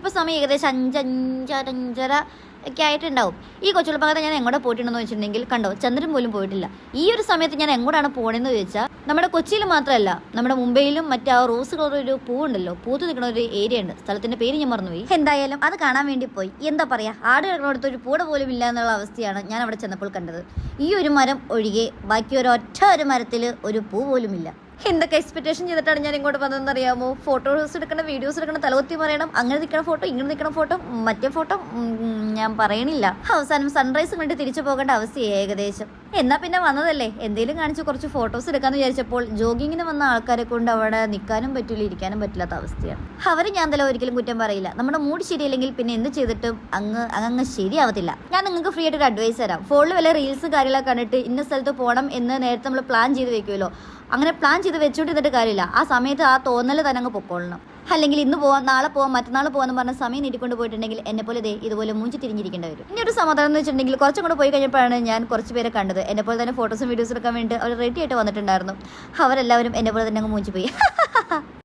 ഇപ്പോൾ സമയം ഏകദേശം 5:05 ഒക്കെ ആയിട്ടുണ്ടാവും. ഈ കൊച്ചുളപ്പകത്ത് ഞാൻ എങ്ങോട്ട് പോയിട്ടുണ്ടെന്ന് വെച്ചിട്ടുണ്ടെങ്കിൽ കണ്ടോ, ചന്ദ്രൻ പോലും പോയിട്ടില്ല. ഈ ഒരു സമയത്ത് ഞാൻ എങ്ങോട്ടാണ് പോകണമെന്ന് ചോദിച്ചാൽ നമ്മുടെ കൊച്ചിയിൽ മാത്രമല്ല, നമ്മുടെ മുംബൈയിലും മറ്റേ ആ റോസ് കളർ ഒരു പൂവുണ്ടല്ലോ, പൂത്ത് നിൽക്കുന്ന ഒരു ഏരിയ ഉണ്ട്. സ്ഥലത്തിന്റെ പേര് ഞാൻ മറന്നുപോയി. എന്തായാലും അത് കാണാൻ വേണ്ടി പോയി. എന്താ പറയാ, ആട് കിടക്കുന്നിടത്ത് ഒരു പൂട പോലും ഇല്ല എന്നുള്ള അവസ്ഥയാണ് ഞാൻ അവിടെ ചെന്നപ്പോൾ കണ്ടത്. ഈ ഒരു മരം ഒഴികെ ബാക്കി ഒരു മരത്തിൽ ഒരു പൂ പോലും ഇല്ല. എന്തൊക്കെ എക്സ്പെക്ടേഷൻ ചെയ്തിട്ടാണ് ഞാൻ ഇങ്ങോട്ട് വന്നതെന്ന് അറിയാമോ? ഫോട്ടോസ് എടുക്കണം, വീഡിയോസ് എടുക്കണം, തലകുത്തി പറയണം, അങ്ങനെ നിൽക്കണ ഫോട്ടോ, ഇങ്ങനെ നിൽക്കണ ഫോട്ടോ, മറ്റേ ഫോട്ടോ ഞാൻ പറയണില്ല. അവസാനം സൺറൈസ് കണ്ട് തിരിച്ചു പോകേണ്ട അവസ്ഥയായി ഏകദേശം. എന്നാ പിന്നെ വന്നതല്ലേ, എന്തെങ്കിലും കാണിച്ച് കുറച്ച് ഫോട്ടോസ് എടുക്കാന്ന് വിചാരിച്ചപ്പോൾ ജോഗിങ്ങിന് വന്ന ആൾക്കാരെ കൊണ്ട് അവിടെ നിൽക്കാനും പറ്റില്ല, ഇരിക്കാനും പറ്റില്ലാത്ത അവസ്ഥയാണ്. അവർ ഞാൻ തല ഒരിക്കലും കുറ്റം പറയില്ല. നമ്മുടെ മൂഡ് ശരിയല്ലെങ്കിൽ പിന്നെ എന്ത് ചെയ്തിട്ടും അങ്ങ് ശരിയാവത്തില്ല. ഞാൻ നിങ്ങൾക്ക് ഫ്രീ ആയിട്ട് ഒരു അഡ്വൈസ് തരാം. ഫോണിൽ വല്ല റീൽസ് കാര്യങ്ങളൊക്കെ കണ്ടിട്ട് ഇന്ന സ്ഥലത്ത് പോകണം എന്ന് നേരത്തെ നമ്മൾ പ്ലാൻ ചെയ്ത് വെക്കുമല്ലോ, അങ്ങനെ പ്ലാൻ ചെയ്ത് വെച്ചുകൊണ്ടിരുന്നിട്ട് കാര്യമില്ല. ആ സമയത്ത് ആ തോന്നൽ തന്നെ അങ്ങ് പൊക്കോളണം. അല്ലെങ്കിൽ ഇന്ന് പോവാം, നാളെ പോവാം, മറ്റന്നാൾ പോകാമെന്ന് പറഞ്ഞ സമയം നീട്ടിക്കൊണ്ട് പോയിട്ടുണ്ടെങ്കിൽ എന്നെ പോലെ ഇതുപോലെ മൂഞ്ചി തിരിഞ്ഞിരിക്കേണ്ടി വരും. ഇനി ഒരു സമാധാനം എന്ന് വെച്ചിട്ടുണ്ടെങ്കിൽ കുറച്ചും കൂടെ പോയി കഴിഞ്ഞപ്പോഴാണ് ഞാൻ കുറച്ച് പേരെ കണ്ടത്. എന്നെ പോലെ തന്നെ ഫോട്ടോസും വീഡിയോസും എടുക്കാൻ വേണ്ടി അവർ റെഡി ആയിട്ട് വന്നിട്ടുണ്ടായിരുന്നു. അവരെല്ലാവരും എന്നെ പോലെ തന്നെ അങ്ങ് മൂഞ്ചി പോയി.